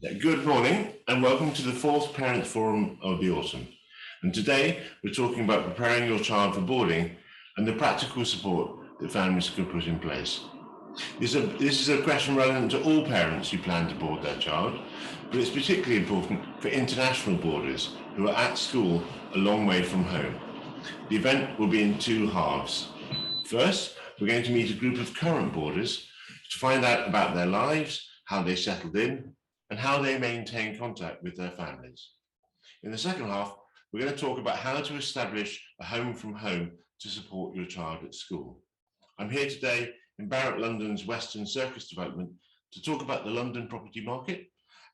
Good morning and welcome to the fourth Parent Forum of the autumn. And today we're talking about preparing your child for boarding and the practical support that families can put in place. This is a question relevant to all parents who plan to board their child, but it's particularly important for international boarders who are at school a long way from home. The event will be in two halves. First, we're going to meet a group of current boarders to find out about their lives, how they settled in, and how they maintain contact with their families. In the second half, we're going to talk about how to establish a home from home to support your child at school. I'm here today in Barratt, London's Western Circus development to talk about the London property market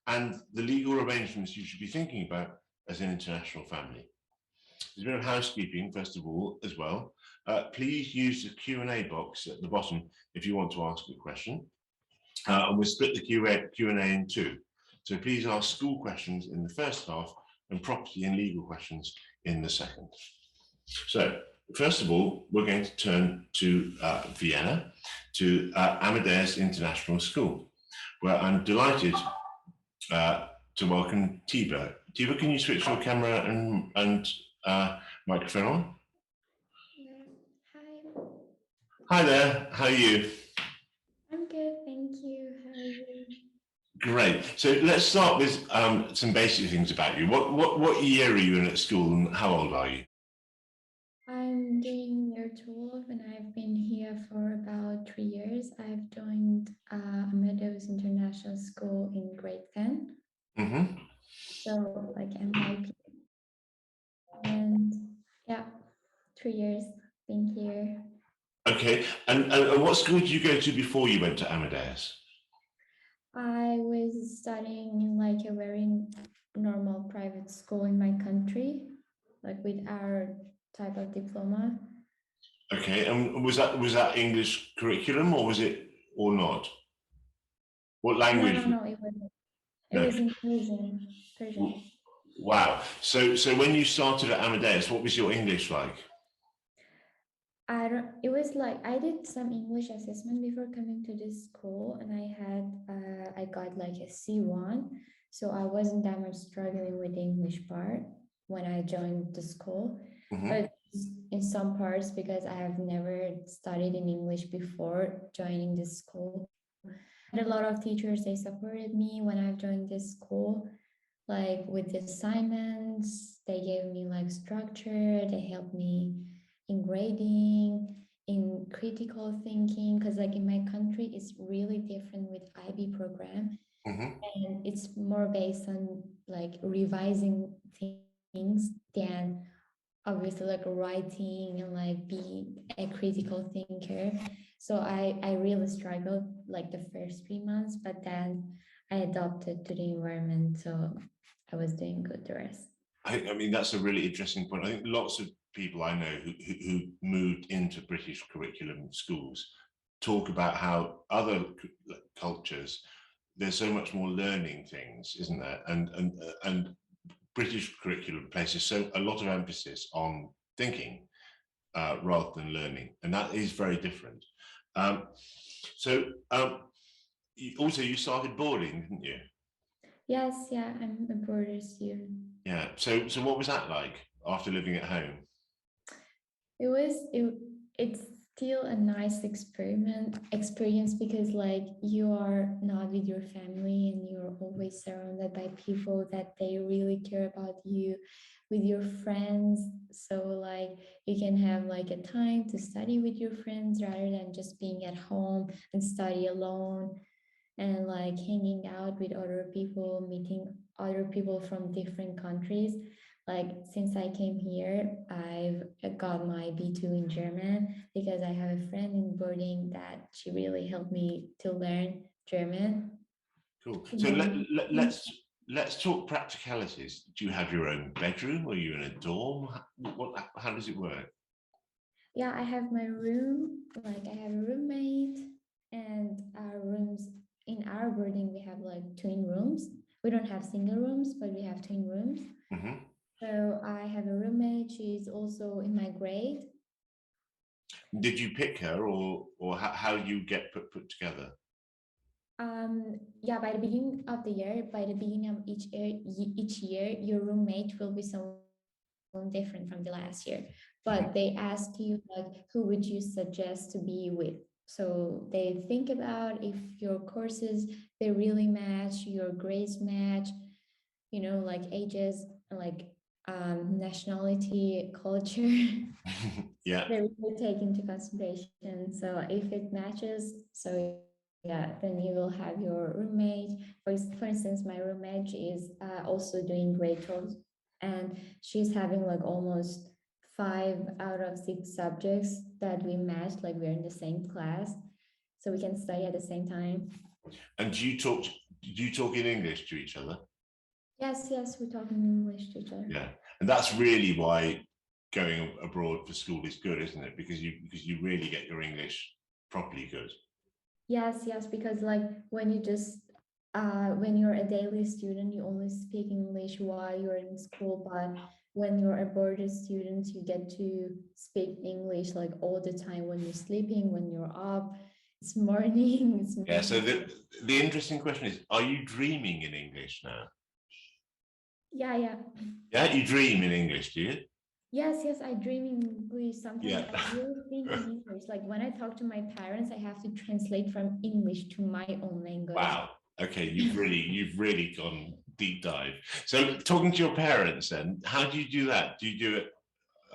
and the legal arrangements you should be thinking about as an international family. There's a bit of housekeeping, first of all, as well. Please use the Q&A box at the bottom if you want to ask a question. And we'll split the Q&A in two. So please ask school questions in the first half and property and legal questions in the second. So first of all, we're going to turn to Vienna, to Amadeus International School, where I'm delighted to welcome Tiba. Tiba, can you switch your camera and microphone on? Hi. Hi there, how are you? I'm good, thank you. How are you? Great. So let's start with some basic things about you. What year are you in at school and how old are you? I'm doing year 12 and I've been here for about 3 years. I've joined Meadows International School in grade 10. Mm-hmm. So like MIP. And yeah, 3 years being here. Okay. And what school did you go to before you went to Amadeus? I was studying in like a very normal private school in my country, like with our type of diploma. Okay. And was that English curriculum or was it or not? What language? No, it wasn't. It No. was in Persian. Wow. So when you started at Amadeus, what was your English like? It was like I did some English assessment before coming to this school and I got like a C1. So I wasn't that much struggling with the English part when I joined the school. Mm-hmm. But in some parts, because I have never studied in English before joining this school, and a lot of teachers, they supported me when I joined this school, like with the assignments. They gave me like structure, they helped me in grading, in critical thinking, because like in my country it's really different with IB program. Mm-hmm. And it's more based on like revising things than obviously like writing and like being a critical thinker. So I really struggled like the first 3 months, but then I adapted to the environment, so I was doing good the rest. I mean, that's a really interesting point. I think lots of people I know who moved into British curriculum schools talk about how other cultures, there's so much more learning things, isn't there? And British curriculum places so a lot of emphasis on thinking rather than learning, and that is very different. So you started boarding, didn't you? Yes, yeah, I'm a border student. Yeah. So what was that like after living at home? It's still a nice experience because like you are not with your family and you're always surrounded by people that they really care about you, with your friends. So like you can have like a time to study with your friends rather than just being at home and study alone, and like hanging out with other people, meeting other people from different countries. Like since I came here, I've got my B2 in German because I have a friend in boarding that she really helped me to learn German. Cool. So Then, let's talk practicalities. Do you have your own bedroom? Are you in a dorm? How does it work? yeah, I have my room. Like I have a roommate, and our rooms in our boarding we have like twin rooms. We don't have single rooms, but we have twin rooms. Mm-hmm. So I have a roommate. She's also in my grade. Did you pick her, or how you get put together? Yeah, by the beginning of the year, by the beginning of each year, your roommate will be someone different from the last year. But they ask you like, who would you suggest to be with? So they think about if your courses they really match, your grades match, like ages, like nationality, culture. Yeah. They really take into consideration. So if it matches, so yeah, then you will have your roommate. For instance, my roommate is also doing great talks, and she's having like almost 5 out of 6 subjects that we matched, like we're in the same class, so we can study at the same time. And do you talk in English to each other? Yes, yes, we talk in English to each other. Yeah. And that's really why going abroad for school is good, isn't it? Because you really get your English properly good. Yes, yes, because like when you're a daily student, you only speak English while you're in school, but when you're a boarded student, you get to speak English like all the time when you're sleeping, when you're up, it's morning, it's Yeah. So midnight. the interesting question is, are you dreaming in English now? Yeah, yeah. Yeah, you dream in English, do you? Yes, yes, I dream in English. Sometimes Yeah. I really think in English. Like when I talk to my parents, I have to translate from English to my own language. Wow. Okay, you've really gone deep dive. So talking to your parents then, how do you do that? Do you do it?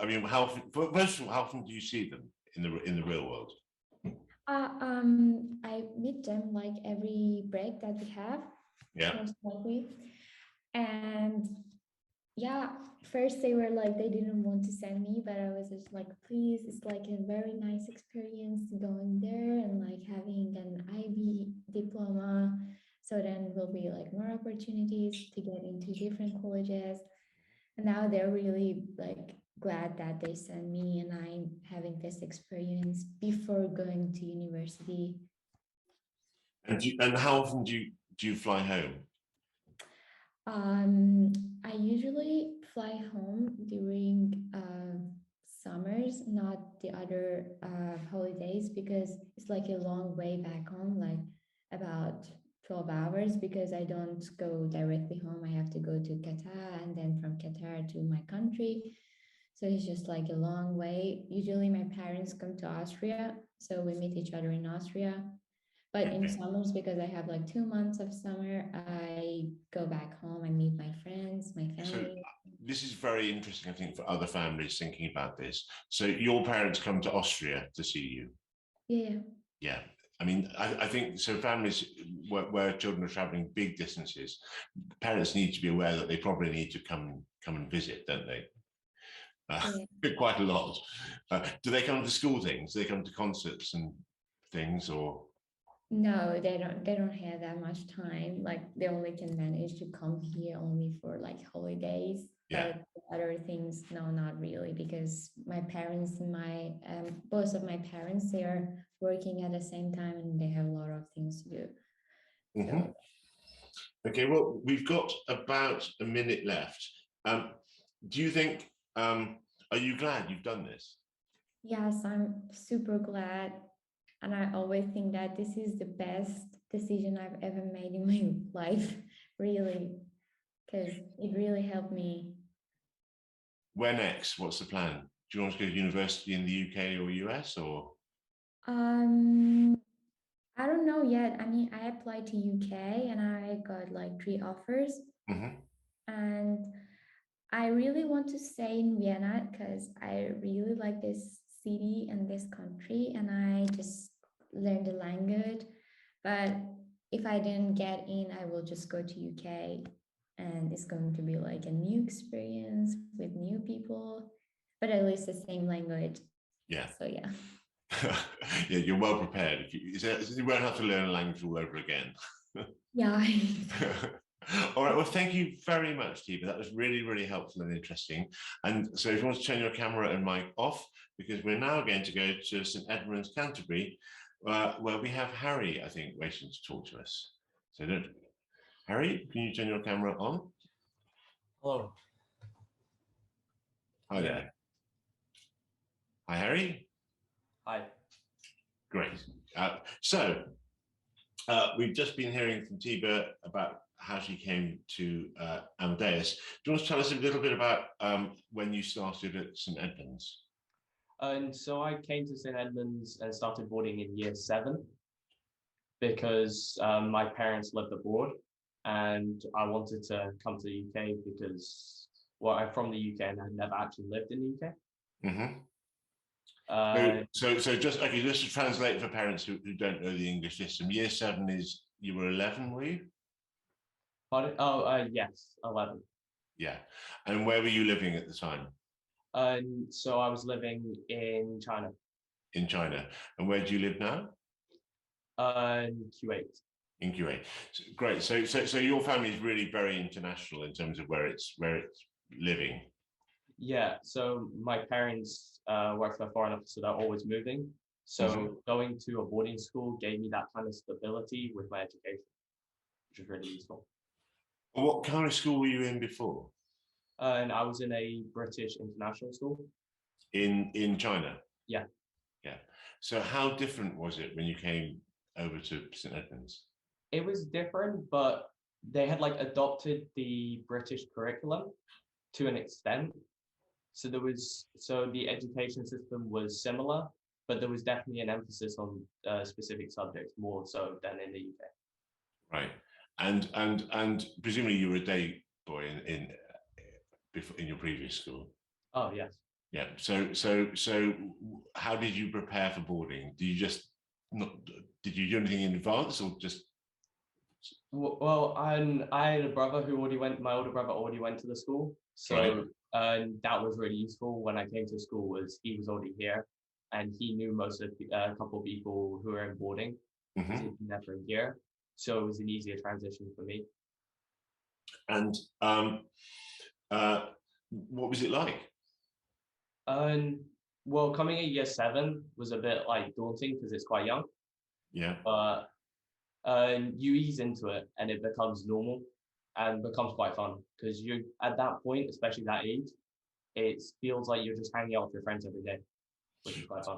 I mean, how often, first of all, how often do you see them in the real world? I meet them like every break that we have, Yeah. most likely. And yeah, first they were like they didn't want to send me, but I was just like, please, it's like a very nice experience going there and like having an IB diploma. So then will be like more opportunities to get into different colleges. And now they're really like glad that they sent me and I'm having this experience before going to university. And how often do you fly home? Um, I usually fly home during summers, not the other holidays, because it's like a long way back home, like about 12 hours, because I don't go directly home. I have to go to Qatar and then from Qatar to my country. So it's just like a long way. Usually my parents come to Austria, so we meet each other in Austria. But in Okay. summers, because I have like 2 months of summer, I go back home, I meet my friends, my So family. this is very interesting, I think, for other families thinking about this. So your parents come to Austria to see you. Yeah. Yeah. I mean, I think so. Families where children are traveling big distances, parents need to be aware that they probably need to come and visit, don't they? Yeah. Quite a lot. Do they come to school things? Do they come to concerts and things, or No, they don't have that much time. Like they only can manage to come here only for like holidays. yeah? But other things, no, not really, because my parents and my both of my parents, they are working at the same time and they have a lot of things to do. Hmm. So Okay, well, we've got about a minute left. Um, do you think? Are you glad you've done this? yes, I'm super glad. And I always think that this is the best decision I've ever made in my life, really, because it really helped me. Where next? What's the plan? Do you want to go to university in the UK or US or? Um, I don't know yet. I mean, I applied to UK and I got like 3 offers. Mhm. And I really want to stay in Vienna because I really like this city and this country, and I just learned the language. But if I didn't get in, I will just go to UK, and it's going to be like a new experience with new people, but at least the same language. Yeah. So yeah. Yeah, you're well prepared. You won't have to learn a language all over again. Yeah. All right. Well, thank you very much, Tiva. That was really, really helpful and interesting. And so, if you want to turn your camera and mic off, because we're now going to go to St Edmunds, Canterbury, where we have Harry, I think, waiting to talk to us. So, Harry, can you turn your camera on? Hello. Hi there. Hi, Harry. Hi. Great. So, We've just been hearing from Tiba about how she came to Amadeus. Do you want to tell us a little bit about when you started at St Edmunds? And so I came to St Edmunds and started boarding in year 7 because my parents lived abroad and I wanted to come to the UK because, well, I'm from the UK and I'd never actually lived in the UK. Mm-hmm. Uh, So just okay, just to translate for parents who don't know the English system, year 7 is you were 11, were you? Pardon? Yes, 11. Yeah. And where were you living at the time? And so I was living in China, In China. And where do you live now? Kuwait. In Kuwait. Great. So your family is really very international in terms of where it's living. Yeah, so my parents work for a foreign office, so they're always moving. So going to a boarding school gave me that kind of stability with my education, which was really useful. What kind of school were you in before? And I was in a British international school. In China? Yeah. Yeah. So how different was it when you came over to St Edmunds? It was different, but they had like adopted the British curriculum to an extent. So the education system was similar, but there was definitely an emphasis on specific subjects more so than in the UK. Right. And presumably you were a day boy in your previous school. Oh yes. Yeah. So how did you prepare for boarding? Did you just not did you do anything in advance or just Well, I had a brother who already went. My older brother already went to the school, so that was really useful when I came to school. Was he was already here, and he knew most of a couple of people who were in boarding because he'd been there for a year, so it was an easier transition for me. And what was it like? And well, coming in year 7 was a bit like daunting because it's quite young, Yeah. but you ease into it and it becomes normal and becomes quite fun because you at that point, especially that age, it feels like you're just hanging out with your friends every day, which is quite fun.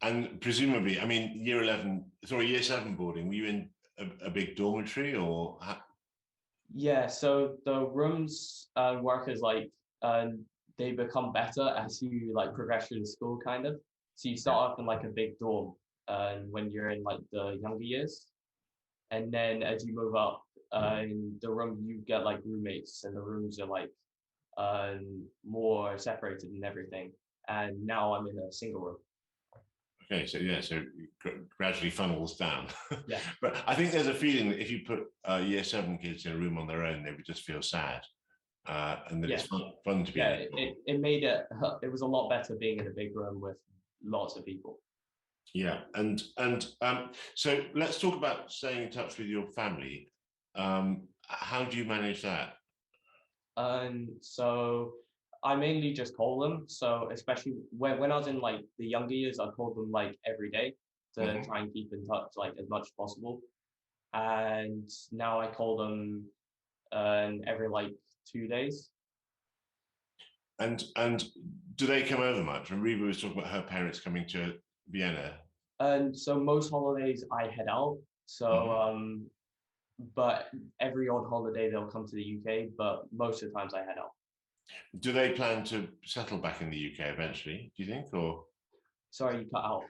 And presumably, I mean, year 7 boarding, were you in a big dormitory or? Yeah, so the rooms work as like they become better as you like progress through the school, kind of. So you start off in like a big dorm, when you're in like the younger years, and then as you move up in the room, you get like roommates, and the rooms are like more separated and everything. And now I'm in a single room. Okay, so yeah, so it gradually funnels down. Yeah. But I think there's a feeling that if you put year 7 kids in a room on their own, they would just feel sad. And that it's fun to be in. It made it was a lot better being in a big room with lots of people. Yeah, and so let's talk about staying in touch with your family. How do you manage that? So I mainly just call them. So especially when I was in like the younger years, I called them like every day to try and keep in touch like as much as possible. And now I call them every like 2 days. And do they come over much? When Reba was talking about her parents coming to Vienna. And so most holidays I head out. So but every odd holiday they'll come to the UK, but most of the times I head out. Do they plan to settle back in the UK eventually, do you think? Or sorry, you cut out.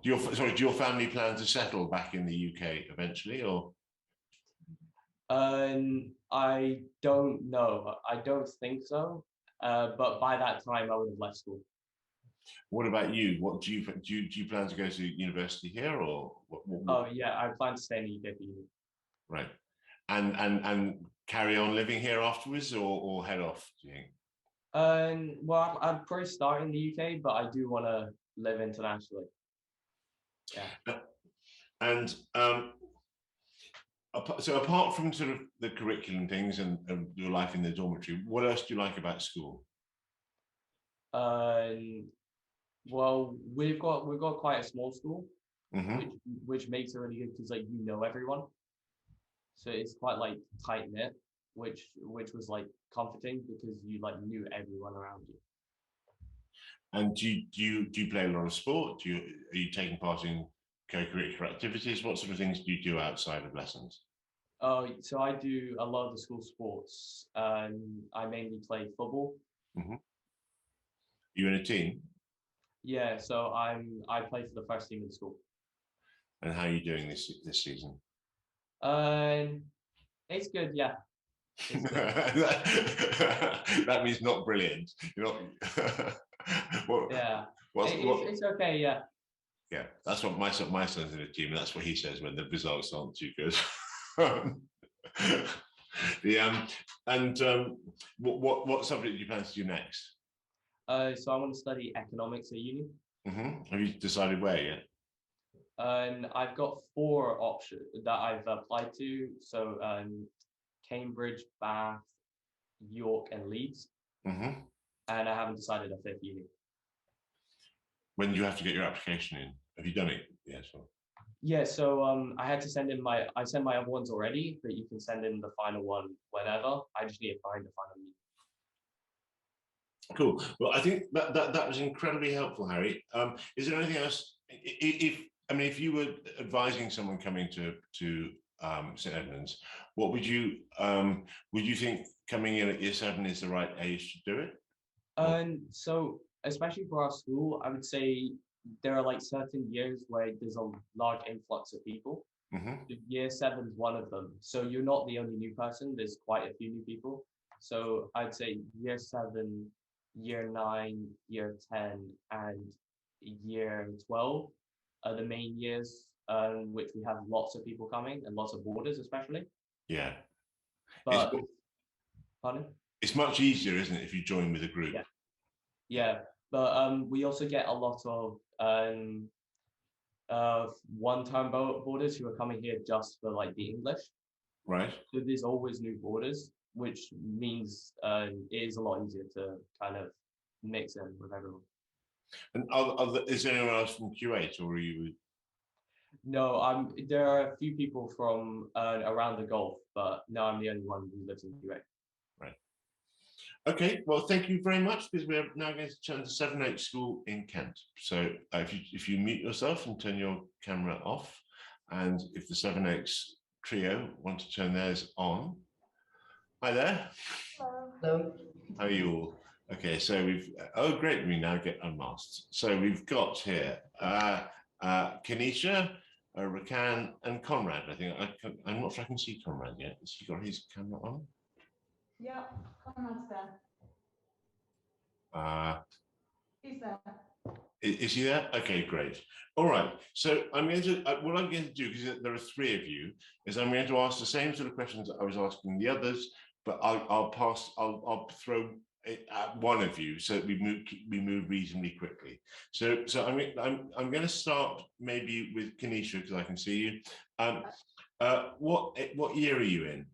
Do your family plan to settle back in the UK eventually, or? I don't know. I don't think so. But by that time, I would have left school. What about you? What do you plan to go to university here, or what? Oh yeah, I plan to stay in the UK for uni. Right, and carry on living here afterwards, or head off? Do you think? Well, I'd probably start in the UK, but I do want to live internationally. Yeah. And so apart from sort of the curriculum things and your life in the dormitory, what else do you like about school? Well, we've got quite a small school, Mm-hmm. which makes it really good because like you know everyone, so it's quite like tight knit, which was like comforting because you like knew everyone around you. And do you play a lot of sport? Are you taking part in co-curricular activities? What sort of things do you do outside of lessons? So I do a lot of the school sports. I mainly play football. You in a team? Yeah, so I play for the first team in the school. And how are you doing this season? It's good, yeah. It's good. That means not brilliant. You're not. Yeah. What? It's okay, yeah. Yeah, that's what my son's in a team, and that's what he says when the results aren't too good. What subject do you plan to do next? So I want to study economics at uni. Have you decided where yet? And I've got 4 options that I've applied to. So Cambridge, Bath, York, and Leeds. And I haven't decided a 5th uni. When do you have to get your application in? Have you done it? Yeah, sure. Yeah, so I had to send in I sent my other ones already, but you can send in the final one whenever. I just need to find the final uni. Cool. Well, I think that was incredibly helpful, Harry. Is there anything else? If you were advising someone coming to St Edmunds, what would you think coming in at year 7 is the right age to do it? So especially for our school, I would say there are like certain years where there's a large influx of people. Year 7 is one of them. So you're not the only new person. There's quite a few new people. So I'd say year 7, year 9, year 10, and year 12 are the main years which we have lots of people coming and lots of boarders especially. Yeah. But pardon? It's much easier, isn't it, if you join with a group? Yeah. But we also get a lot of one-time boarders who are coming here just for like the English. Right. So there's always new boarders, which means it is a lot easier to kind of mix in with everyone. And is there anyone else from Q8, or are you? No, there are a few people from around the Gulf, but no, I'm the only one who lives in Q8. Right. Okay, well, thank you very much, because we're now going to turn to 7H School in Kent. So if you mute yourself and turn your camera off, and if the 7H trio want to turn theirs on. Hi there. Hello. How are you all? Okay, so oh great, we now get unmasked. So we've got here Kenisha, Rakan, and Conrad. I think I'm not sure I can see Conrad yet. Has he got his camera on? Yeah, Conrad's there. He's there. Is he there? Okay, great. All right. So I'm going to what I'm going to do, because there are 3 of you, is I'm going to ask the same sort of questions that I was asking the others, but I'll throw it at one of you so that we move reasonably quickly. So I'm going to start maybe with Kenisha, because I can see you. What year are you in?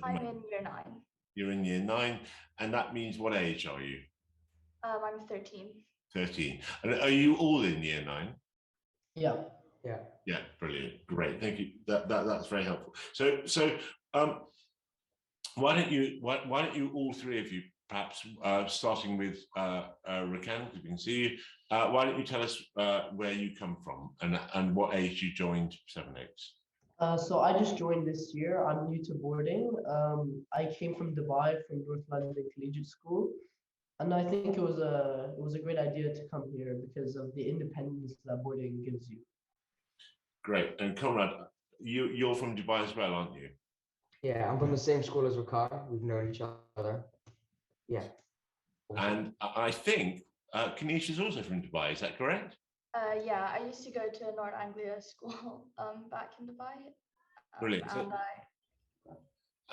I'm in year 9. You're in year 9, and that means what age are you? I'm 13. 13. And are you all in year 9? Yeah. Yeah, brilliant, great, thank you. That's very helpful. So why don't you all 3 of you, perhaps starting with Rakan, because we can see you. Why don't you tell us where you come from and what age you joined 7H? So I just joined this year. I'm new to boarding. I came from Dubai, from North London Collegiate School, and I think it was a great idea to come here because of the independence that boarding gives you. Great. And Conrad, you're from Dubai as well, aren't you? Yeah, I'm from the same school as Ricard. We've known each other. Yeah. And I think Kenisha's also from Dubai. Is that correct? Yeah, I used to go to North Anglia School back in Dubai. Brilliant.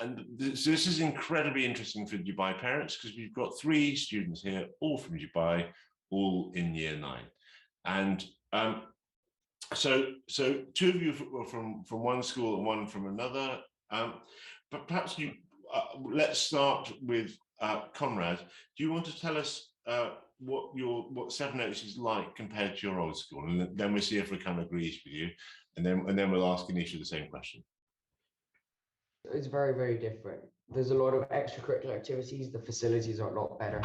And this is incredibly interesting for Dubai parents, because we've got 3 students here, all from Dubai, all in year 9. And so 2 of you were from one school and 1 from another. But perhaps let's start with Conrad. Do you want to tell us what 7H is like compared to your old school, and then we'll see if Rakan agrees with you, and then we'll ask Kenisha the same question. It's very, very different. There's a lot of extracurricular activities. The facilities are a lot better,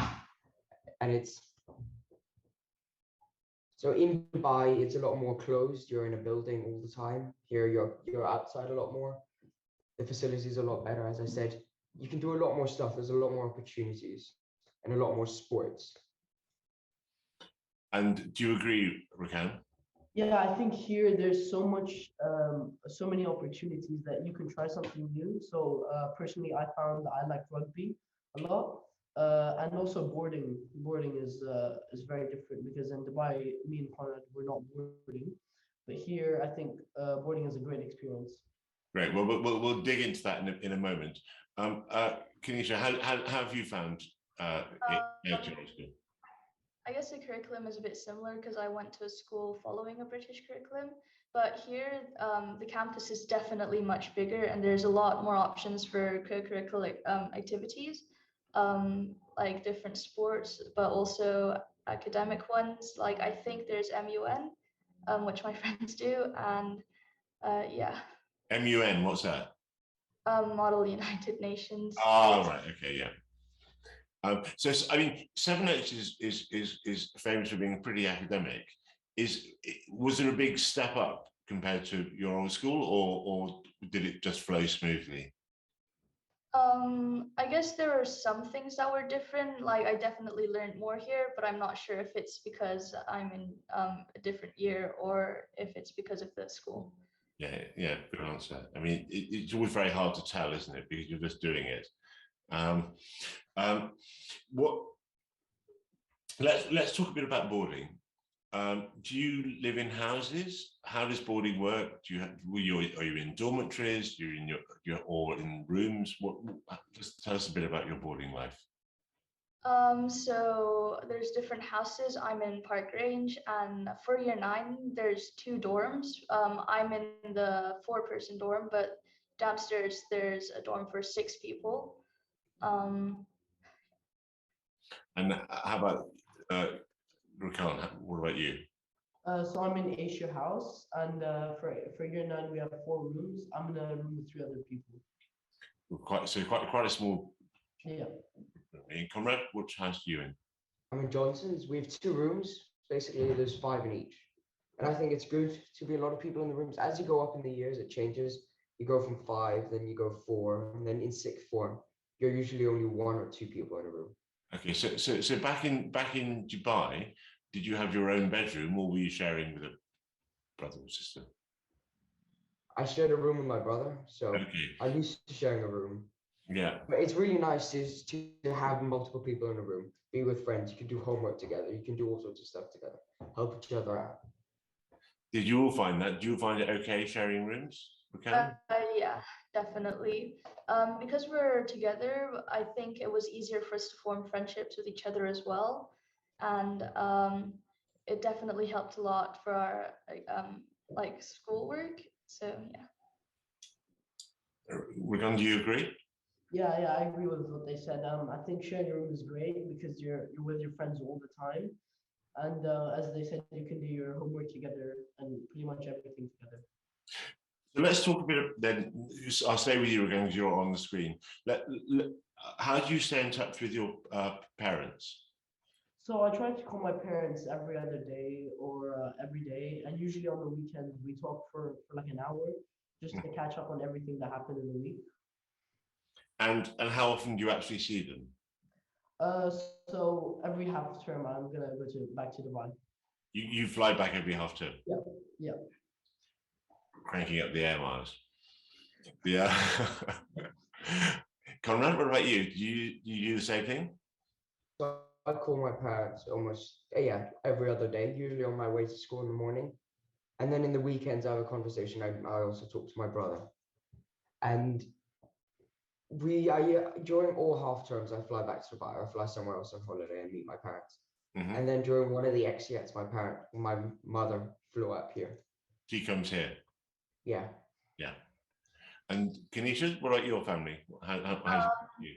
and it's So in Dubai, it's a lot more closed. You're in a building all the time. Here, you're outside a lot more. The facilities are a lot better. As I said, you can do a lot more stuff. There's a lot more opportunities and a lot more sports. And do you agree, Rakan? Yeah, I think here there's so much, so many opportunities that you can try something new. So personally, I found I like rugby a lot, and also boarding. Boarding is very different because in Dubai, me and Conrad, we're not boarding, but here I think boarding is a great experience. Great. Well, we'll dig into that in a moment. Kanisha, how have you found school? I guess the curriculum is a bit similar because I went to a school following a British curriculum, but here the campus is definitely much bigger and there's a lot more options for co-curricular activities, like different sports, but also academic ones. Like I think there's MUN, which my friends do, and yeah. MUN, what's that? Model United Nations. Oh, right. Okay, yeah. So I mean, 7H is famous for being pretty academic. Was there a big step up compared to your old school, or did it just flow smoothly? I guess there were some things that were different. Like I definitely learned more here, but I'm not sure if it's because I'm in a different year or if it's because of the school. Yeah, good answer. I mean, it's always very hard to tell, isn't it? Because you're just doing it. What? Let's talk a bit about boarding. Do you live in houses? How does boarding work? Are you in dormitories? You're in your or in rooms? Just tell us a bit about your boarding life. So there's different houses. I'm in Park Range, and for year 9, there's 2 dorms. I'm in the 4-person dorm, but downstairs there's a dorm for 6 people. And how about Rakan? What about you? So I'm in Asia House, and for year 9 we have 4 rooms. I'm in a room with 3 other people. Quite a small. Yeah. Conrad, which house are you in? I'm in Johnson's. We have 2 rooms. Basically, there's 5 in each. And I think it's good to be a lot of people in the rooms. As you go up in the years, it changes. You go from 5, then you go 4, and then in 6th form, you're usually only 1 or 2 people in a room. Okay, so back in Dubai, did you have your own bedroom, or were you sharing with a brother or sister? I shared a room with my brother, so Okay. I'm used to sharing a room. Yeah. But it's really nice to have multiple people in a room, be with friends. You can do homework together. You can do all sorts of stuff together, help each other out. Did you all find that? Do you find it okay sharing rooms? Yeah, definitely. Because we're together, I think it was easier for us to form friendships with each other as well. And it definitely helped a lot for our like schoolwork. So yeah. Rakan, do you agree? Yeah, I agree with what they said. I think sharing a room is great because you're with your friends all the time, and as they said, you can do your homework together and pretty much everything together. So let's talk a bit then. I'll stay with you again because you're on the screen. How do you stay in touch with your parents? So I try to call my parents every other day or every day, and usually on the weekends we talk for like an hour just to catch up on everything that happened in the week. And how often do you actually see them? So every half term I'm gonna go back to Dubai. You fly back every half term? Yeah. Cranking up the air miles. Yeah. Conrad, what about you? Do you do the same thing? So I call my parents almost every other day, usually on my way to school in the morning. And then in the weekends I have a conversation. I also talk to my brother. And during all half terms I fly back to Dubai or fly somewhere else on holiday and meet my parents. Mm-hmm. And then during one of the ex-yets, my mother flew up here. She comes here. Yeah. And Kanisha, what about your family? How's you?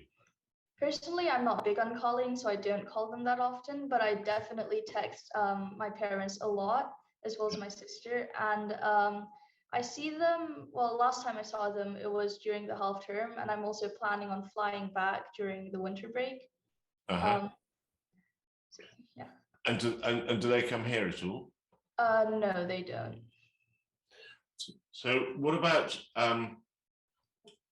Personally, I'm not big on calling, so I don't call them that often, but I definitely text my parents a lot, as well as my sister. And I see them, well, last time I saw them, it was during the half term, and I'm also planning on flying back during the winter break. Uh-huh. So, yeah. And do they come here at all? No, they don't. So what about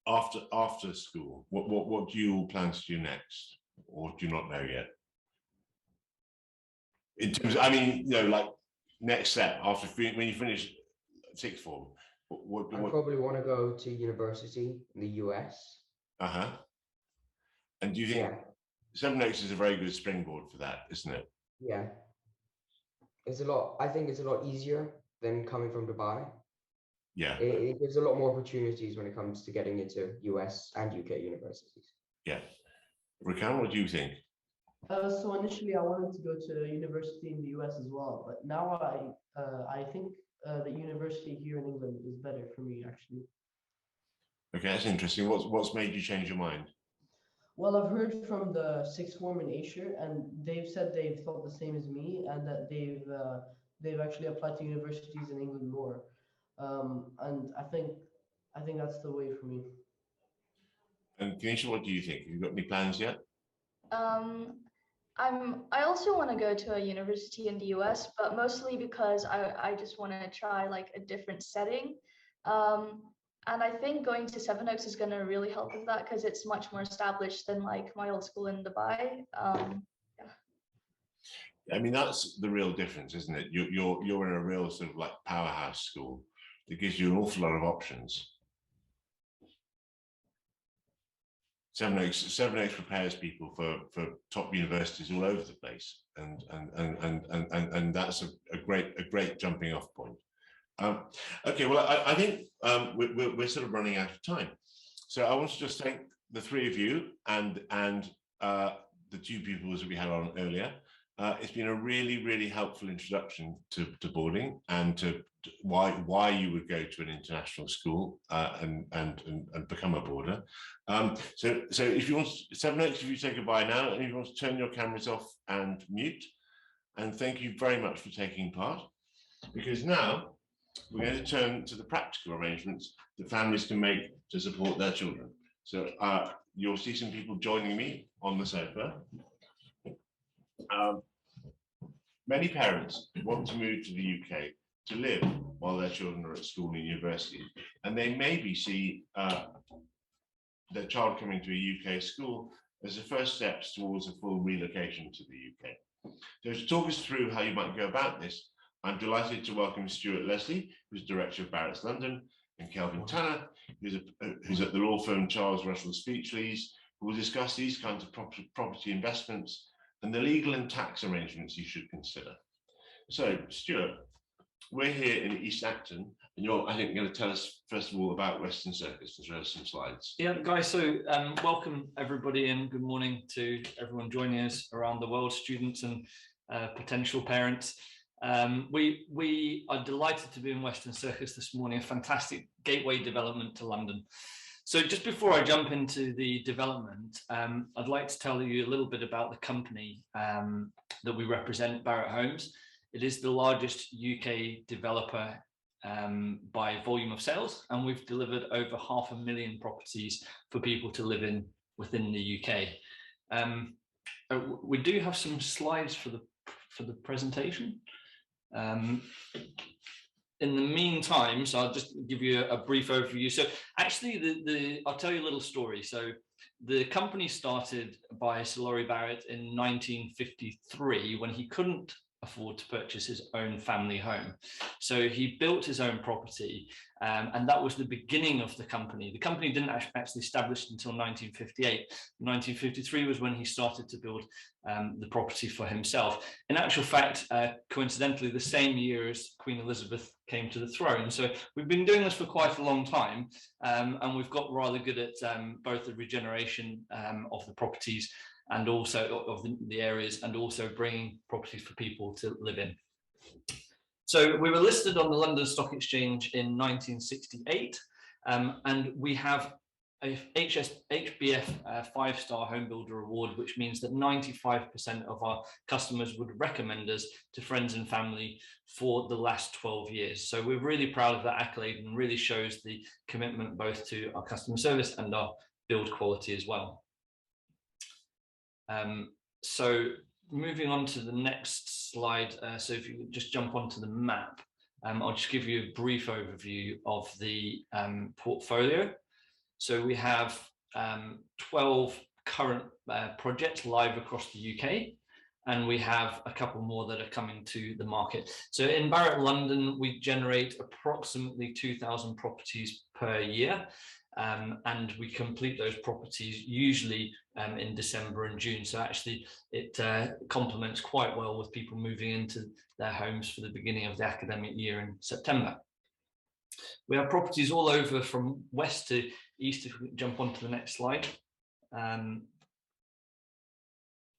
after school? What do you all plan to do next, or do you not know yet? In terms, I mean, you know, like next step after when you finish sixth form. I probably want to go to university in the US. And do you think Yeah. Seven Oaks is a very good springboard for that, isn't it? Yeah. It's a lot. I think it's a lot easier than coming from Dubai. Yeah. It gives a lot more opportunities when it comes to getting into US and UK universities. Yeah. Rakan, what do you think? So initially I wanted to go to university in the US as well, but now I think the university here in England is better for me actually. Okay, that's interesting. What's made you change your mind? Well, I've heard from the sixth form in Asia, and they've said they've thought the same as me, and that they've actually applied to universities in England more, and I think that's the way for me. And Kenisha, what do you think? Have you got any plans yet? I also want to go to a university in the US, but mostly because I just want to try like a different setting. And I think going to Seven Oaks is going to really help with that because it's much more established than like my old school in Dubai. Yeah. I mean, that's the real difference, isn't it? You're in a real sort of like powerhouse school that gives you an awful lot of options. Seven Oaks prepares people for top universities all over the place, and that's a great jumping off point. Okay, well, I think we're sort of running out of time, so I want to just thank the three of you and the two pupils that we had on earlier. It's been a really helpful introduction to boarding and to why you would go to an international school and become a boarder. So if you want, Seven Oaks, if you say goodbye now, and if you want to turn your cameras off and mute, and thank you very much for taking part, because now we're going to turn to the practical arrangements that families can make to support their children. So you'll see some people joining me on the sofa. Many parents want to move to the UK to live while their children are at school and university, and they maybe see their child coming to a UK school as the first steps towards a full relocation to the UK. So to talk us through how you might go about this, I'm delighted to welcome Stuart Leslie, who's Director of Barratt London, and Kelvin Tanner, who's at the law firm Charles Russell Speechlys, who will discuss these kinds of property investments and the legal and tax arrangements you should consider. So, Stuart, we're here in East Acton, and you're, I think, going to tell us, first of all, about Western Circus and show us some slides. Yeah, guys, so welcome everybody and good morning to everyone joining us around the world, students and potential parents. We are delighted to be in Western Circus this morning, a fantastic gateway development to London. So just before I jump into the development, I'd like to tell you a little bit about the company that we represent, Barrett Homes. It is the largest UK developer by volume of sales, and we've delivered over 500,000 properties for people to live in within the UK. We do have some slides for the presentation. In the meantime, so I'll just give you a brief overview. So actually, I'll tell you a little story. So the company started by Sir Laurie Barrett in 1953 when he couldn't afford to purchase his own family home. So he built his own property, and that was the beginning of the company. The company didn't actually establish until 1958. 1953 was when he started to build the property for himself. In actual fact, coincidentally, the same year as Queen Elizabeth came to the throne. So we've been doing this for quite a long time, and we've got rather good at both the regeneration of the properties and also of the areas, and also bringing properties for people to live in. So we were listed on the London Stock Exchange in 1968, and we have a HBF 5-star home builder award, which means that 95% of our customers would recommend us to friends and family for the last 12 years. So we're really proud of that accolade, and really shows the commitment both to our customer service and our build quality as well. So moving on to the next slide. So if you just jump onto the map, I'll just give you a brief overview of the portfolio. So we have 12 current projects live across the UK, and we have a couple more that are coming to the market. So in Barratt, London, we generate approximately 2,000 properties per year, and we complete those properties usually in December and June. So actually it complements quite well with people moving into their homes for the beginning of the academic year in September. We have properties all over from west to east, if we jump onto the next slide.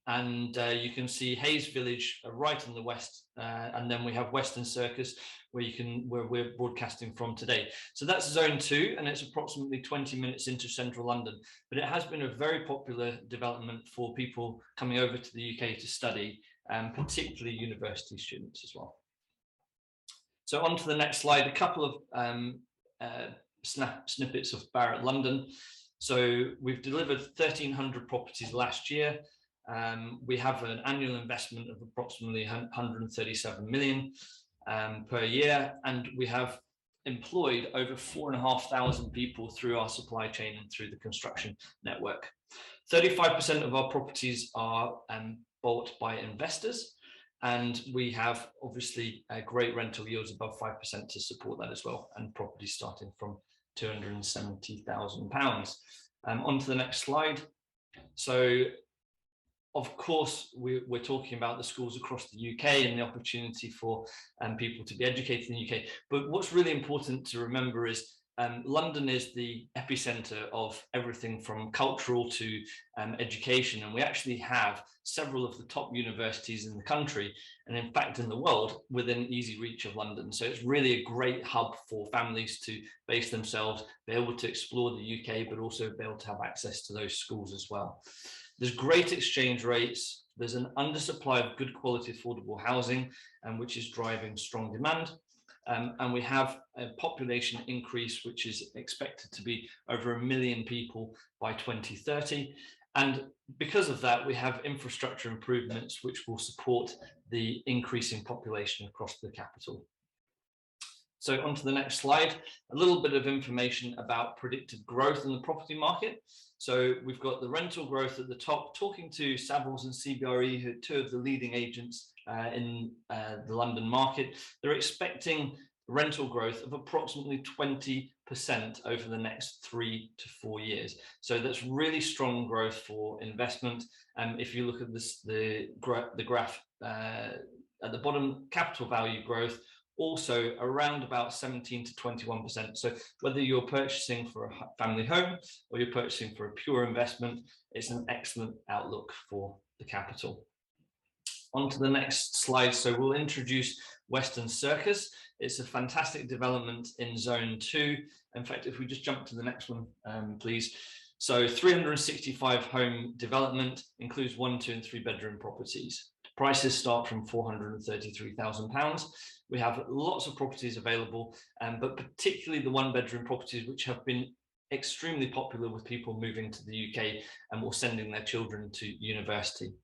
You can see Hayes Village right in the west, and then we have Western Circus where we're broadcasting from today. So that's zone 2, and it's approximately 20 minutes into central London, but it has been a very popular development for people coming over to the UK to study, particularly university students as well. So on to the next slide, a couple of snippets of Barratt London. So we've delivered 1,300 properties last year. We have an annual investment of approximately 137 million per year, and we have employed over 4,500 people through our supply chain and through the construction network. 35% of our properties are bought by investors, and we have obviously great rental yields above 5% to support that as well, and properties starting from £270,000. On to the next slide. So of course, we're talking about the schools across the UK and the opportunity for people to be educated in the UK. But what's really important to remember is London is the epicenter of everything from cultural to education. And we actually have several of the top universities in the country, and in fact in the world, within easy reach of London. So it's really a great hub for families to base themselves, be able to explore the UK, but also be able to have access to those schools as well. There's great exchange rates. There's an undersupply of good quality affordable housing, which is driving strong demand. And we have a population increase, which is expected to be over 1 million people by 2030. And because of that, we have infrastructure improvements, which will support the increasing population across the capital. So on to the next slide, a little bit of information about predicted growth in the property market. So we've got the rental growth at the top, talking to Savills and CBRE, who are two of the leading agents in the London market. They're expecting rental growth of approximately 20% over the next 3 to 4 years. So that's really strong growth for investment. If you look at this, the graph at the bottom, capital value growth, also around about 17 to 21%. So whether you're purchasing for a family home or you're purchasing for a pure investment, it's an excellent outlook for the capital. On to the next slide. So we'll introduce Western Circus. It's a fantastic development in zone 2. In fact, if we just jump to the next one, please. So 365 home development, includes 1, 2 and 3 bedroom properties. Prices start from £433,000. We have lots of properties available, but particularly the 1 bedroom properties, which have been extremely popular with people moving to the UK and or sending their children to university.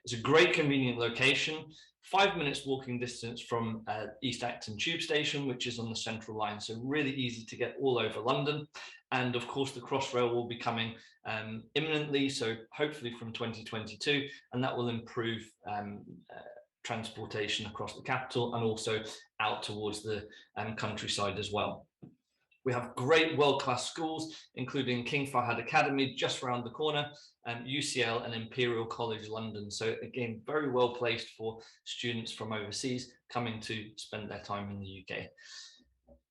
It's a great convenient location, 5 minutes walking distance from East Acton Tube Station, which is on the Central Line, so really easy to get all over London. And of course, the Crossrail will be coming imminently, so hopefully from 2022, and that will improve transportation across the capital and also out towards the countryside as well. We have great world-class schools, including King Fahd Academy just around the corner, UCL and Imperial College London. So again, very well placed for students from overseas coming to spend their time in the UK.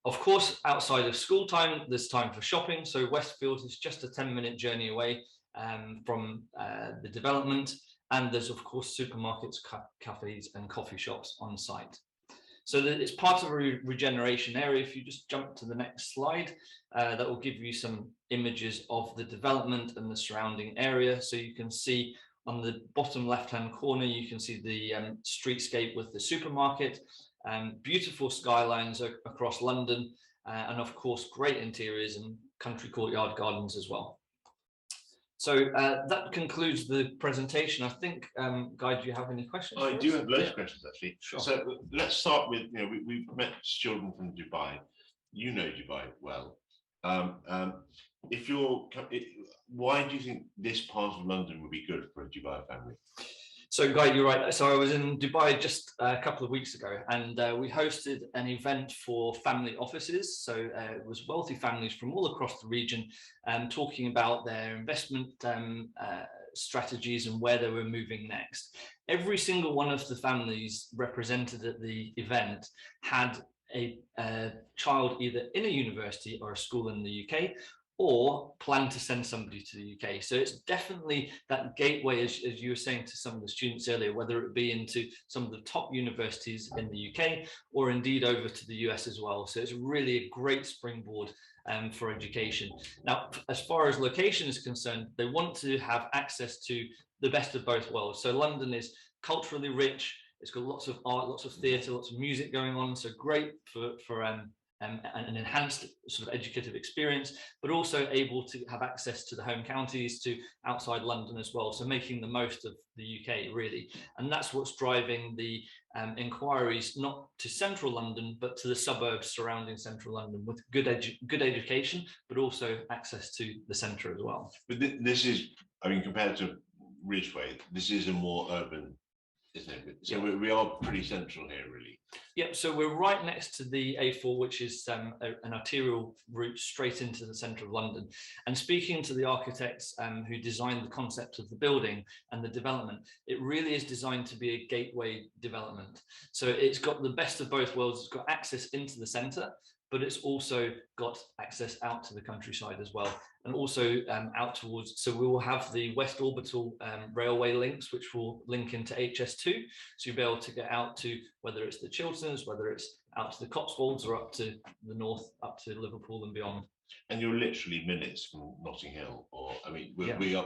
Of course, outside of school time, there's time for shopping. So Westfield is just a 10-minute journey away from the development. And there's, of course, supermarkets, cafes and coffee shops on site. So that it's part of a regeneration area. If you just jump to the next slide, that will give you some images of the development and the surrounding area. So you can see on the bottom left-hand corner, you can see the streetscape with the supermarket, beautiful skylines across London, and of course, great interiors and country courtyard gardens as well. So that concludes the presentation. I think, Guy, do you have any questions? I for do us? have loads of questions actually. Sure. So let's start with, we've met children from Dubai. You know Dubai well. Why do you think this part of London would be good for a Dubai family? So, Guy, you're right. So I was in Dubai just a couple of weeks ago, and we hosted an event for family offices. So it was wealthy families from all across the region talking about their investment strategies and where they were moving next. Every single one of the families represented at the event had a child either in a university or a school in the UK, or plan to send somebody to the UK. So it's definitely that gateway, as you were saying to some of the students earlier, whether it be into some of the top universities in the UK or indeed over to the US as well. So it's really a great springboard for education. Now, as far as location is concerned, they want to have access to the best of both worlds. So London is culturally rich. It's got lots of art, lots of theatre, lots of music going on. So great for an enhanced sort of educative experience, but also able to have access to the home counties, to outside London as well. So making the most of the UK really. And that's what's driving the inquiries, not to central London, but to the suburbs surrounding central London with good education, but also access to the centre as well. But this is, I mean, compared to Ridgeway, this is a more urban, isn't it? So yeah, we are pretty central here, really. Yep, so we're right next to the A4, which is an arterial route straight into the centre of London. And speaking to the architects who designed the concept of the building and the development, it really is designed to be a gateway development. So it's got the best of both worlds. It's got access into the centre, but it's also got access out to the countryside as well, and also out towards, so we will have the West Orbital railway links, which will link into HS2. So you'll be able to get out to, whether it's the Chilterns, whether it's out to the Cotswolds or up to the north, up to Liverpool and beyond. And you're literally minutes from Notting Hill, or, I mean,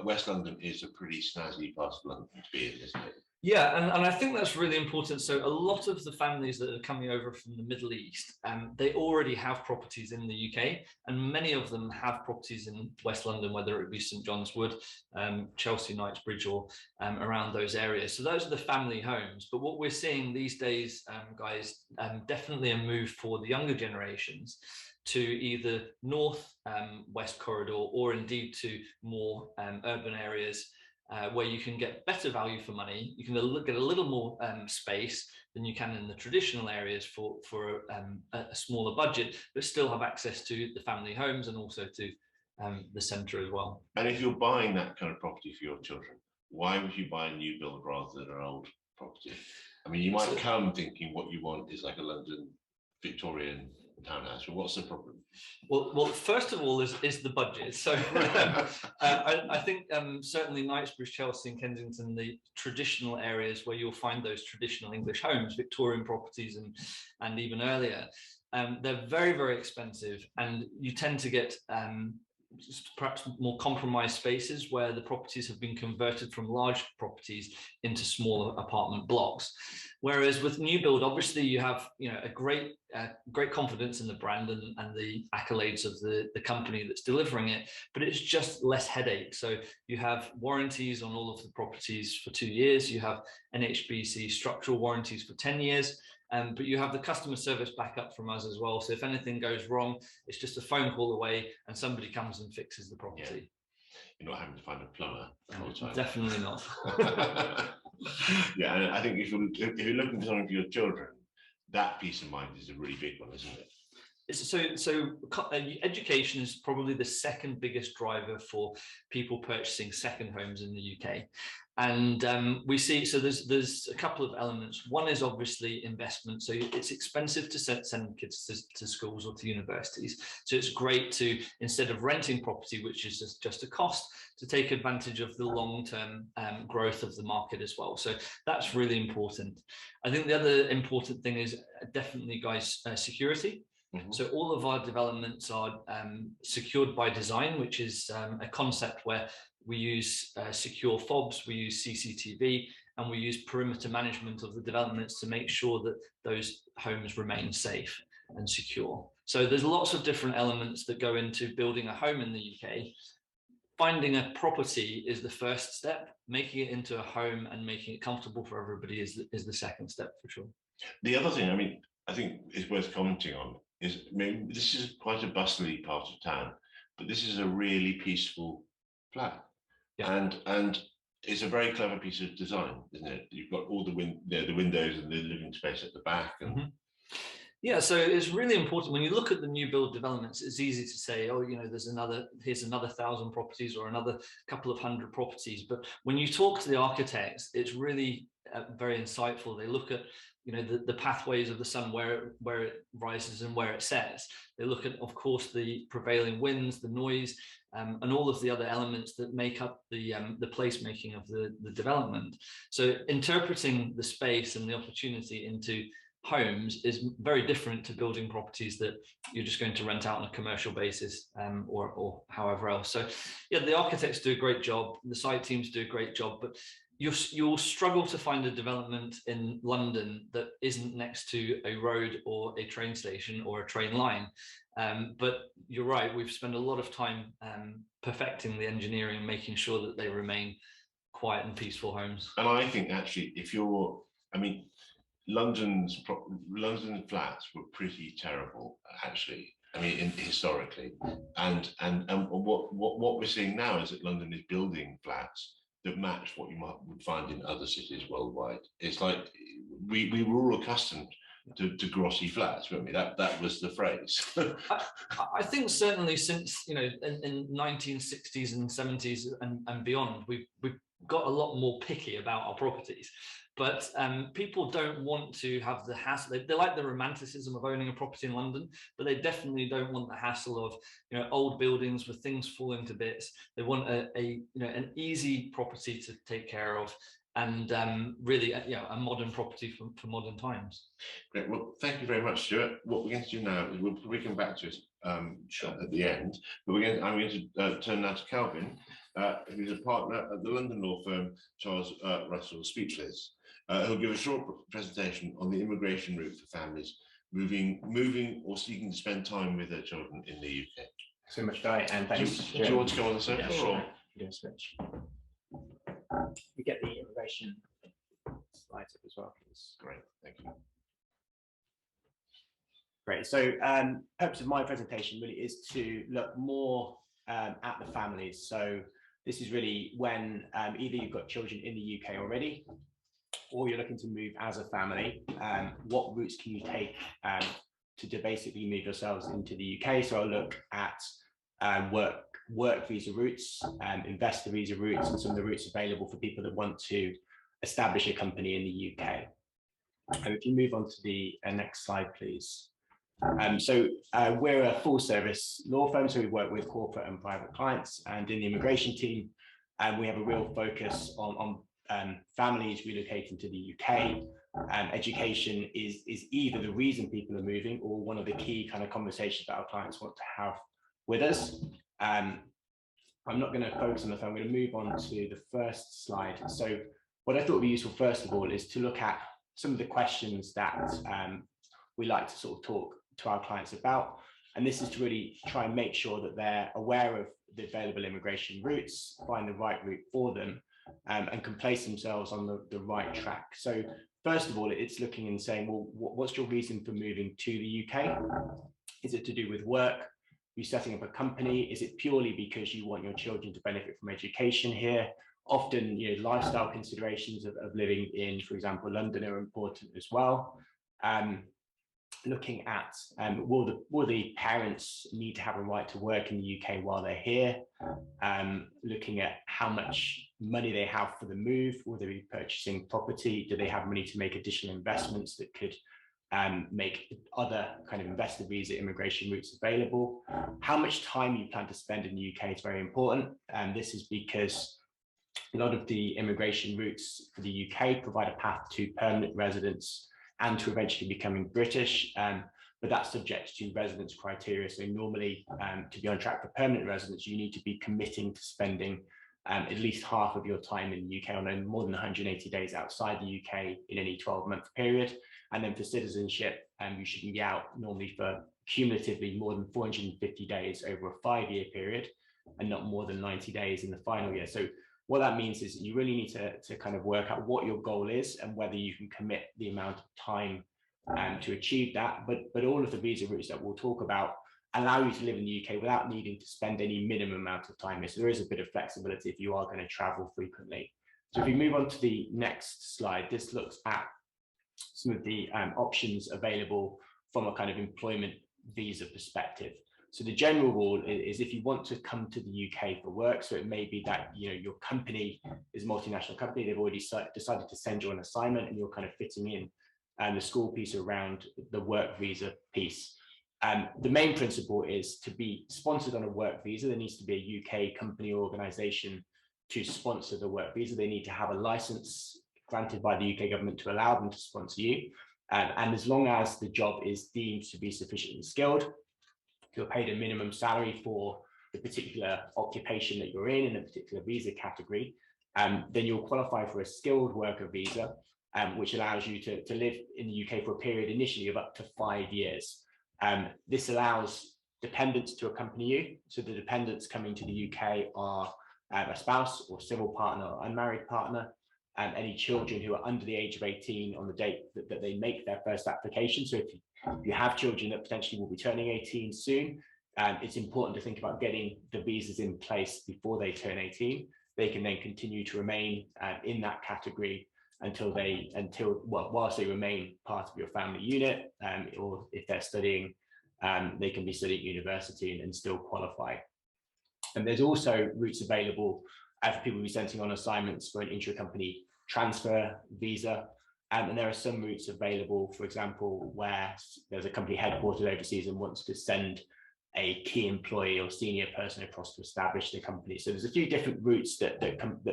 West London is a pretty snazzy part of London to be in, isn't it? Yeah, and I think that's really important. So a lot of the families that are coming over from the Middle East, they already have properties in the UK, and many of them have properties in West London, whether it be St John's Wood, Chelsea, Knightsbridge, or around those areas. So those are the family homes. But what we're seeing these days, guys, definitely a move for the younger generations to either north west corridor, or indeed to more urban areas, where you can get better value for money. You can get a little more space than you can in the traditional areas for a smaller budget, but still have access to the family homes and also to the centre as well. And if you're buying that kind of property for your children, why would you buy a new build rather than an old property? I mean, you might come thinking what you want is like a London Victorian townhouse, but what's the problem? Well, first of all is the budget. So I think certainly Knightsbridge, Chelsea and Kensington, the traditional areas where you'll find those traditional English homes, Victorian properties and even earlier, they're very, very expensive, and you tend to get perhaps more compromised spaces where the properties have been converted from large properties into smaller apartment blocks. Whereas with new build, obviously you have a great confidence in the brand and the accolades of the company that's delivering it, but it's just less headache. So you have warranties on all of the properties for 2 years. You have NHBC structural warranties for 10 years. But you have the customer service backup from us as well. So if anything goes wrong, it's just a phone call away and somebody comes and fixes the property. Yeah. You're not having to find a plumber the whole time. Definitely not. Yeah, and I think if you're looking for something for your children, that peace of mind is a really big one, isn't it? So education is probably the second biggest driver for people purchasing second homes in the UK. And we see, so there's a couple of elements. One is obviously investment. So it's expensive to send kids to schools or to universities. So it's great to, instead of renting property, which is just a cost, to take advantage of the long-term growth of the market as well. So that's really important. I think the other important thing is definitely, guys, security. Mm-hmm. So all of our developments are secured by design, which is a concept where we use secure fobs, we use CCTV, and we use perimeter management of the developments to make sure that those homes remain safe and secure. So there's lots of different elements that go into building a home in the UK. finding a property is the first step. Making it into a home and making it comfortable for everybody is the second step, for sure. The other thing, I mean, I think is worth commenting on is, maybe this is quite a bustly part of town, but this is a really peaceful flat. Yeah. And it's a very clever piece of design, isn't it? You've got all the windows and the living space at the back. And yeah, so it's really important when you look at the new build developments. It's easy to say, oh, you know, here's another 1,000 properties or another couple of hundred properties. But when you talk to the architects, it's really very insightful. They look at, you know, the pathways of the sun, where it rises and where it sets. They look at, of course, the prevailing winds, the noise, and all of the other elements that make up the placemaking of the development. So interpreting the space and the opportunity into homes is very different to building properties that you're just going to rent out on a commercial basis, or however else. So yeah, the architects do a great job, the site teams do a great job, but you'll struggle to find a development in London that isn't next to a road or a train station or a train line. But you're right, we've spent a lot of time perfecting the engineering, making sure that they remain quiet and peaceful homes. And I think actually, I mean, London flats were pretty terrible, actually. I mean, historically, and what we're seeing now is that London is building flats that match what you would find in other cities worldwide. It's like we were all accustomed to glossy flats, weren't we? That was the phrase. I think certainly since, you know, in 1960s and 70s and beyond, we've got a lot more picky about our properties. But people don't want to have the hassle. They like the romanticism of owning a property in London, but they definitely don't want the hassle of, you know, old buildings with things falling to bits. They want an easy property to take care of, and really, you know, a modern property for modern times. Great. Well, thank you very much, Stuart. What we're going to do now is we'll come back to it at the end, but I'm going to turn now to Calvin, who's a partner at the London law firm Charles Russell Speechlys. Who'll give a short presentation on the immigration route for families moving or seeking to spend time with their children in the UK. So much, Guy, and thanks. Do you want to go on the circle? Yeah, sure. Do a switch. We get the immigration slides up as well, please. Great, thank you. Great. So, purpose of my presentation really is to look more at the families. So, this is really when either you've got children in the UK already, or you're looking to move as a family. What routes can you take to basically move yourselves into the UK? So I'll look at work visa routes, investor visa routes, and some of the routes available for people that want to establish a company in the UK. And if you move on to the next slide, please. We're a full service law firm, so we work with corporate and private clients, and in the immigration team, we have a real focus on families relocating to the UK. Education is either the reason people are moving or one of the key kind of conversations that our clients want to have with us. I'm not going to focus on the phone. I'm going to move on to the first slide. So what I thought would be useful, first of all, is to look at some of the questions that we like to sort of talk to our clients about. And this is to really try and make sure that they're aware of the available immigration routes, find the right route for them, and can place themselves on the right track. So first of all, it's looking and saying, well, what's your reason for moving to the UK? Is it to do with work? Are you setting up a company? Is it purely because you want your children to benefit from education here? Often, you know, lifestyle considerations of living in, for example, London are important as well. Looking at will the parents need to have a right to work in the UK while they're here? Looking at how much money they have for the move. Will they be purchasing property? Do they have money to make additional investments that could make other kind of investor visa immigration routes available? How much time you plan to spend in the UK is very important. This is because a lot of the immigration routes for the UK provide a path to permanent residence and to eventually becoming British, but that's subject to residence criteria. So normally, to be on track for permanent residence, you need to be committing to spending at least half of your time in the UK, or no more than 180 days outside the UK in any 12-month period. And then for citizenship, you should be out normally for cumulatively more than 450 days over a 5-year period. and not more than 90 days in the final year. So what that means is you really need to kind of work out what your goal is and whether you can commit the amount of time to achieve that. But all of the visa routes that we'll talk about allow you to live in the UK without needing to spend any minimum amount of time here. So there is a bit of flexibility if you are going to travel frequently. So if we move on to the next slide, this looks at some of the options available from a kind of employment visa perspective. So the general rule is if you want to come to the UK for work, so it may be that your company is a multinational company, they've already decided to send you on assignment and you're kind of fitting in the school piece around the work visa piece. The main principle is to be sponsored on a work visa. There needs to be a UK company or organisation to sponsor the work visa. They need to have a license granted by the UK government to allow them to sponsor you. And as long as the job is deemed to be sufficiently skilled, you're paid a minimum salary for the particular occupation that you're in a particular visa category, then you'll qualify for a skilled worker visa, which allows you to live in the UK for a period initially of up to 5 years. This allows dependents to accompany you. So the dependents coming to the UK are a spouse or civil partner or unmarried partner, and any children who are under the age of 18 on the date that they make their first application. So if you have children that potentially will be turning 18 soon, it's important to think about getting the visas in place before they turn 18. They can then continue to remain in that category whilst they remain part of your family unit, or if they're studying, they can be studying at university and still qualify. And there's also routes available for people who are sent on assignments for an intra-company transfer visa. And there are some routes available, for example, where there's a company headquartered overseas and wants to send a key employee or senior person across to establish the company. So there's a few different routes that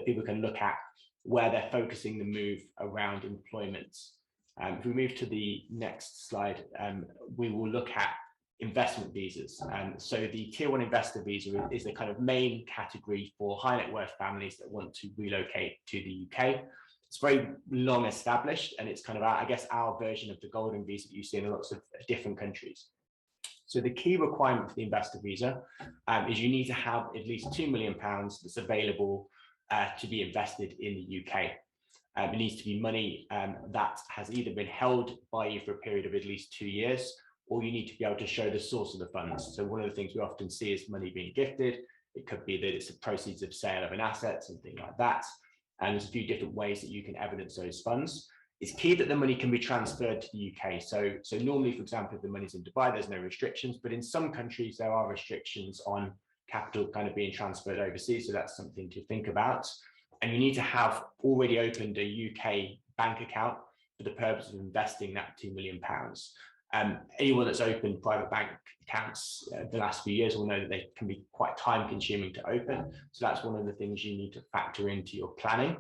people can look at where they're focusing the move around employment. If we move to the next slide, we will look at investment visas. So the tier 1 investor visa is the kind of main category for high net worth families that want to relocate to the UK. It's very long established, and it's kind of our version of the golden visa that you see in lots of different countries. So the key requirement for the investor visa is you need to have at least £2 million that's available to be invested in the UK. It needs to be money that has either been held by you for a period of at least 2 years, or you need to be able to show the source of the funds. So one of the things we often see is money being gifted. It could be that it's the proceeds of sale of an asset, something like that. And there's a few different ways that you can evidence those funds. It's key that the money can be transferred to the UK. So normally, for example, if the money's in Dubai, there's no restrictions, but in some countries, there are restrictions on capital kind of being transferred overseas. So that's something to think about. And you need to have already opened a UK bank account for the purpose of investing that £2 million. Anyone that's opened private bank accounts the last few years will know that they can be quite time consuming to open. So that's one of the things you need to factor into your planning.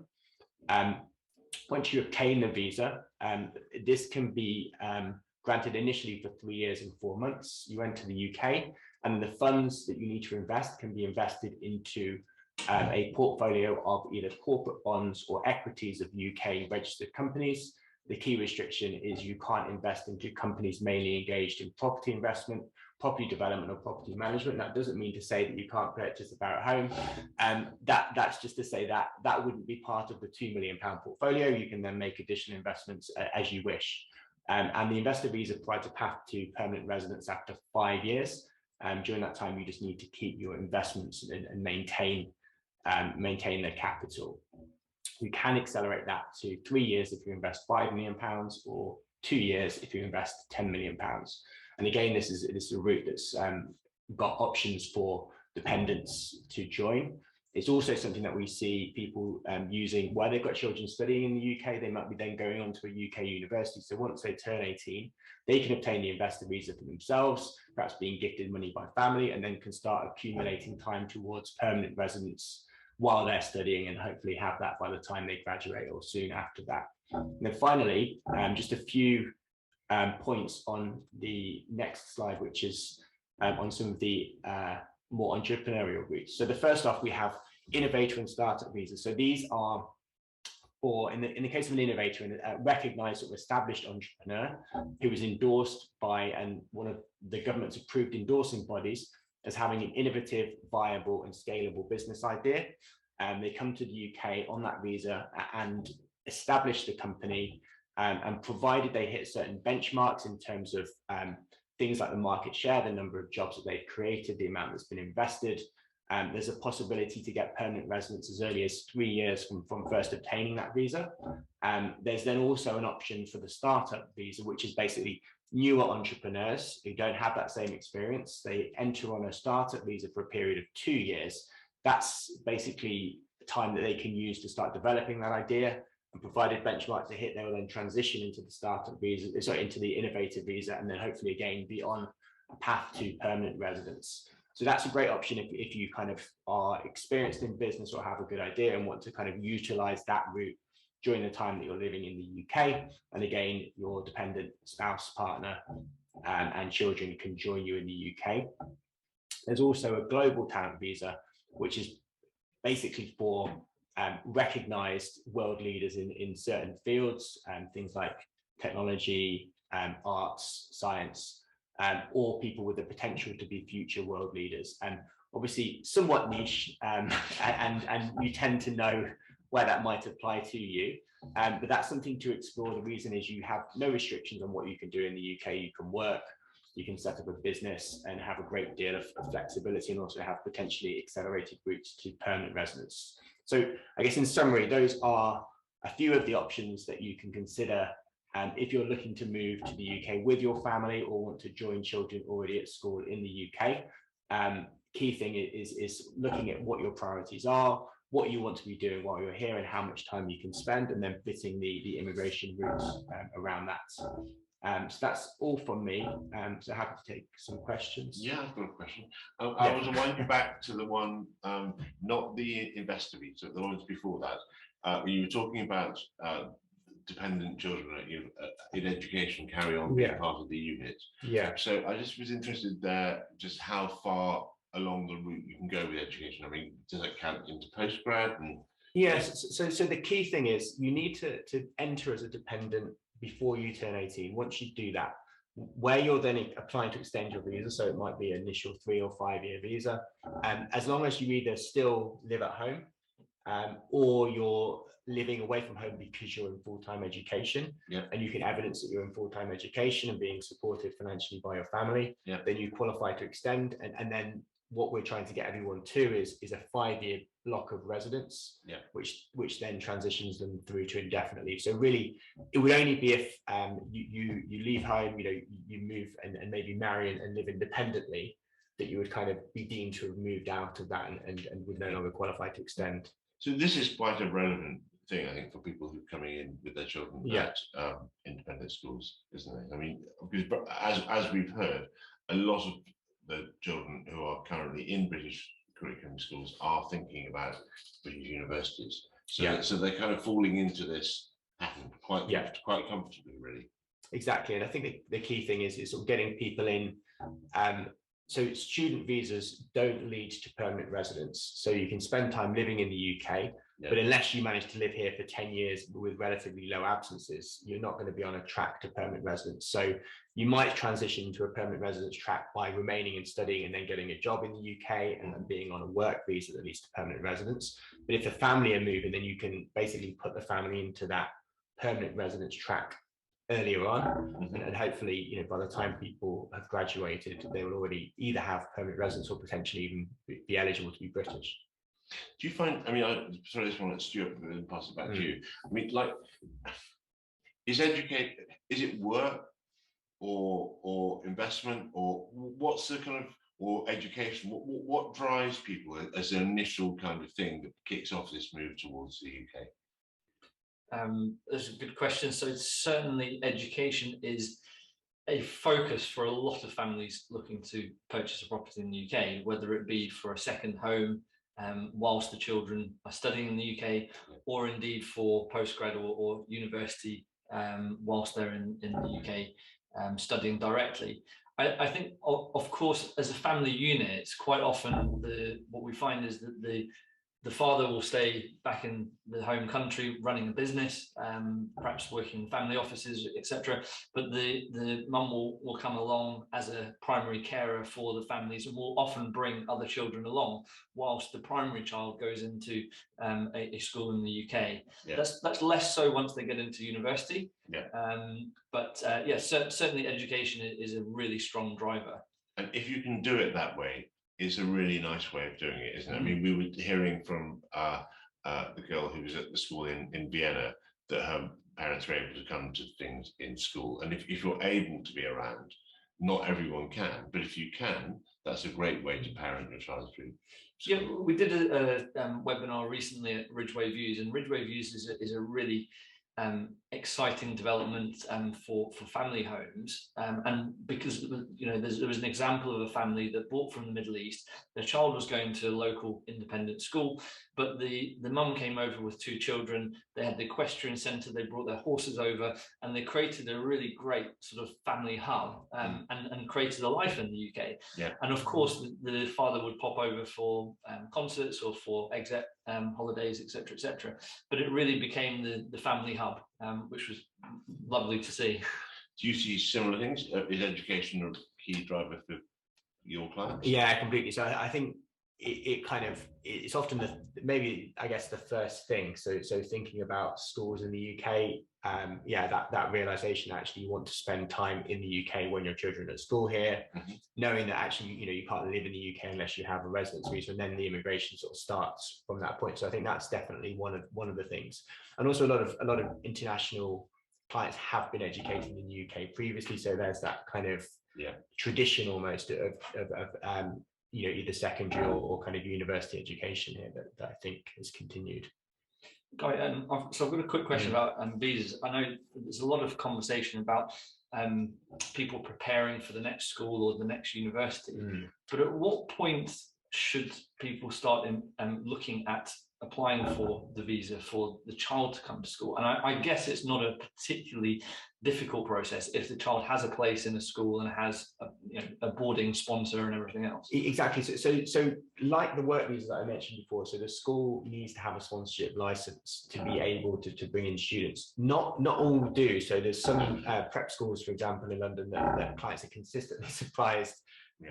Once you obtain the visa, this can be granted initially for 3 years and 4 months. You enter the UK, and the funds that you need to invest can be invested into a portfolio of either corporate bonds or equities of UK registered companies. The key restriction is you can't invest into companies mainly engaged in property investment, property development, or property management. That doesn't mean to say that you can't purchase a Barratt home. That's just to say that that wouldn't be part of the £2 million portfolio. You can then make additional investments as you wish. And the investor visa provides a path to permanent residence after 5 years. During that time, you just need to keep your investments and maintain their capital. You can accelerate that to 3 years if you invest £5 million, or 2 years if you invest £10 million. And again, this is a route that's got options for dependents to join. It's also something that we see people using where they've got children studying in the UK. They might be then going on to a UK university. So once they turn 18, they can obtain the investor visa for themselves, perhaps being gifted money by family, and then can start accumulating time towards permanent residence while they're studying, and hopefully have that by the time they graduate or soon after that. And then finally, just a few points on the next slide, which is on some of the more entrepreneurial routes. So the first off, we have innovator and startup visas. So these are for, in the case of an innovator, a recognized or established entrepreneur who is endorsed by one of the government's approved endorsing bodies, as having an innovative, viable and scalable business idea. They come to the UK on that visa and establish the company, and provided they hit certain benchmarks in terms of things like the market share, the number of jobs that they've created, the amount that's been invested, there's a possibility to get permanent residence as early as 3 years from first obtaining that visa. There's then also an option for the startup visa, which is basically newer entrepreneurs who don't have that same experience. They enter on a startup visa for a period of 2 years. That's basically the time that they can use to start developing that idea, and provided benchmarks are hit, they will then transition into the startup visa, sorry, into the Innovator visa, and then hopefully again be on a path to permanent residence. So that's a great option if you kind of are experienced in business or have a good idea and want to kind of utilize that route during the time that you're living in the UK. And again, your dependent spouse, partner, and children can join you in the UK. There's also a global talent visa, which is basically for recognized world leaders in certain fields, things like technology, arts, science, or people with the potential to be future world leaders. And obviously somewhat niche, and you tend to know where that might apply to you. But that's something to explore. The reason is you have no restrictions on what you can do in the UK. You can work, you can set up a business and have a great deal of flexibility, and also have potentially accelerated routes to permanent residence. So I guess in summary, those are a few of the options that you can consider if you're looking to move to the UK with your family or want to join children already at school in the UK. Key thing is looking at what your priorities are, what you want to be doing while you're here, and how much time you can spend, and then fitting the immigration routes around that. So that's all from me. So happy to take some questions. Yeah, I've got a question. I was winding back to the one, not the investor visa, the ones before that. You were talking about dependent children in education carry on being part of the unit. Yeah. So I just was interested there, just how far along the route you can go with education. I mean, does that count into postgrad? And yes. So the key thing is you need to enter as a dependent before you turn 18. Once you do that, where you're then applying to extend your visa, so it might be an initial 3 or 5 year visa, as long as you either still live at home or you're living away from home because you're in full-time education, and you can evidence that you're in full-time education and being supported financially by your family, then you qualify to extend. And then what we're trying to get everyone to is a 5-year block of residence, which then transitions them through to indefinitely. So really, it would only be if you leave home, you move and maybe marry and live independently, that you would kind of be deemed to have moved out of that and would no longer qualify to extend. so this is quite a relevant thing, I think, for people who are coming in with their children at independent schools, isn't it? I mean, because as we've heard, a lot of the children who are currently in British curriculum schools are thinking about British universities. So, so they're kind of falling into this pattern quite comfortably, really. Exactly, and I think the key thing is sort of getting people in. So student visas don't lead to permanent residence. So you can spend time living in the UK, but unless you manage to live here for 10 years with relatively low absences, you're not going to be on a track to permanent residence. So you might transition to a permanent residence track by remaining and studying and then getting a job in the UK and then being on a work visa that leads to permanent residence. But if the family are moving, then you can basically put the family into that permanent residence track earlier on, and hopefully, by the time people have graduated, they will already either have permanent residence or potentially even be eligible to be British. Do you find, I mean, sorry, this one at Stuart, but then pass it back to you. I mean, like, is it work or investment, or what's the kind of, or education? What drives people as an initial kind of thing that kicks off this move towards the UK? That's a good question. So certainly education is a focus for a lot of families looking to purchase a property in the UK, whether it be for a second home whilst the children are studying in the UK, or indeed for postgrad or university whilst they're in the UK studying directly. I think, of course, as a family unit, quite often what we find is that the father will stay back in the home country running a business, perhaps working in family offices, etc. But the mum will come along as a primary carer for the families, and will often bring other children along whilst the primary child goes into a school in the UK. Yeah. That's less so once they get into university. Yeah. Certainly education is a really strong driver. And if you can do it that way, it's a really nice way of doing it, isn't it? I mean, we were hearing from the girl who was at the school in Vienna that her parents were able to come to things in school. And if you're able to be around, not everyone can, but if you can, that's a great way to parent your child through school. Yeah, we did a webinar recently at Ridgeway Views, and Ridgeway Views is a really exciting development for family homes, and because there was an example of a family that bought from the Middle East. Their child was going to a local independent school, but the mum came over with 2 children. They had the equestrian centre, they brought their horses over, and they created a really great sort of family hub, and created a life in the UK. Yeah. And of course the father would pop over for concerts or for exec holidays, etc., etc. But it really became the family hub, which was lovely to see. Do you see similar things? Is education a key driver for your clients? Yeah, completely. So I think it's often maybe I guess the first thing. So thinking about schools in the UK, that realization actually you want to spend time in the UK when your children are at school here, knowing that actually you can't live in the UK unless you have a residence visa, and then the immigration sort of starts from that point. So I think that's definitely one of the things. And also a lot of international clients have been educated in the UK previously, so there's that kind of tradition almost of either secondary or kind of university education here that I think has continued. So I've got a quick question about visas. I know there's a lot of conversation about people preparing for the next school or the next university, but at what point should people start looking at applying for the visa for the child to come to school? And I guess it's not a particularly difficult process if the child has a place in a school and has a boarding sponsor and everything else. Exactly. So like the work visa that I mentioned before, so the school needs to have a sponsorship license to be able to bring in students. Not all do. So there's some prep schools, for example, in London that clients are consistently surprised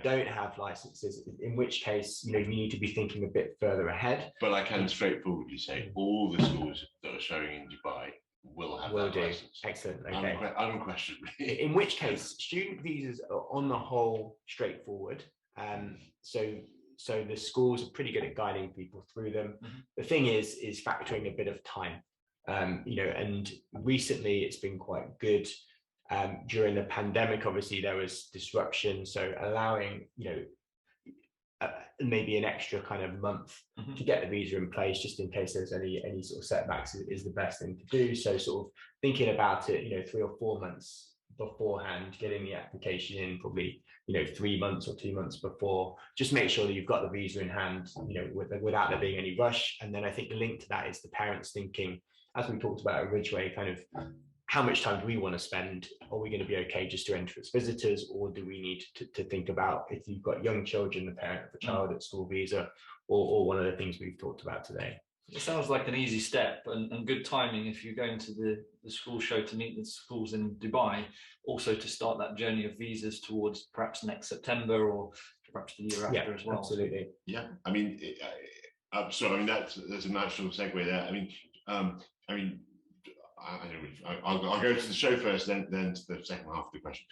don't have licenses, in which case you need to be thinking a bit further ahead. But I can straightforwardly say all the schools that are showing in Dubai will have that license. Excellent. Okay. Unquestionably. In which case, student visas are on the whole straightforward. So the schools are pretty good at guiding people through them. The thing is factoring a bit of time. And recently it's been quite good. During the pandemic, obviously there was disruption, so allowing maybe an extra kind of month to get the visa in place, just in case there's any sort of setbacks, is the best thing to do. So sort of thinking about it 3 or 4 months beforehand, getting the application in probably 3 months or 2 months before, just make sure that you've got the visa in hand without there being any rush. And then I think the link to that is the parents thinking, as we talked about at Ridgeway, kind of how much time do we want to spend? Are we going to be okay just to enter as visitors, or do we need to think about, if you've got young children, the parent of a child at school visa, or one of the things we've talked about today? It sounds like an easy step and good timing if you're going to the school show to meet the schools in Dubai, also to start that journey of visas towards perhaps next September or perhaps the year after as well. Absolutely. Yeah, I mean, that's a natural segue there. I'll go to the show first, then to the second half of the question.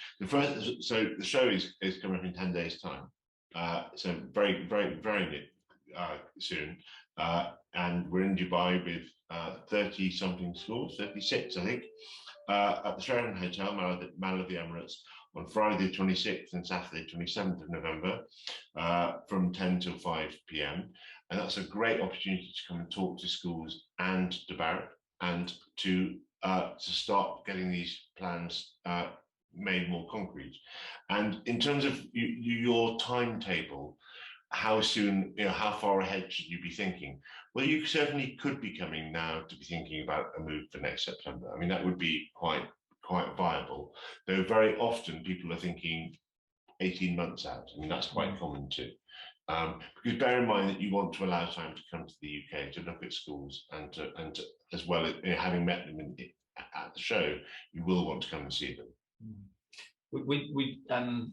So the show is coming up in 10 days' time. So very, very, very soon. And we're in Dubai with 30 something schools, 36, I think, at the Sheraton Hotel, Mall of the Emirates, on Friday 26th and Saturday 27th of November, from 10 till 5 p.m. And that's a great opportunity to come and talk to schools and to Barratt, and to start getting these plans made more concrete. And in terms of your timetable, how soon, how far ahead should you be thinking? Well, you certainly could be coming now to be thinking about a move for next September. I mean, that would be quite viable, though very often people are thinking 18 months out. I mean, that's quite common too. Because bear in mind that you want to allow time to come to the UK to look at schools and to as well as having met them at the show, you will want to come and see them. We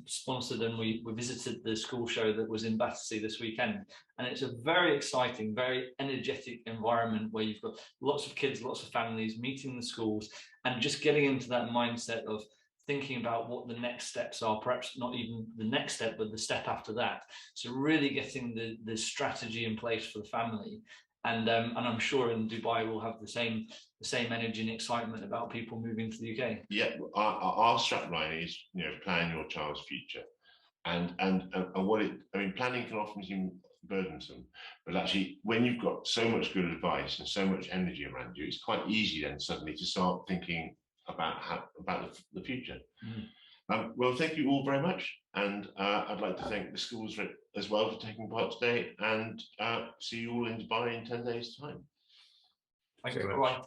sponsored and we visited the school show that was in Battersea this weekend, and it's a very exciting, very energetic environment where you've got lots of kids, lots of families meeting the schools and just getting into that mindset of thinking about what the next steps are, perhaps not even the next step, but the step after that. So really getting the strategy in place for the family. And I'm sure in Dubai we'll have the same energy and excitement about people moving to the UK. Yeah, our strapline is, plan your child's future, and what planning can often seem burdensome, but actually when you've got so much good advice and so much energy around you, it's quite easy then suddenly to start thinking about the future. Well, thank you all very much, and I'd like to thank the schools as well for taking part today, and see you all in Dubai in 10 days' time. Thank you very much.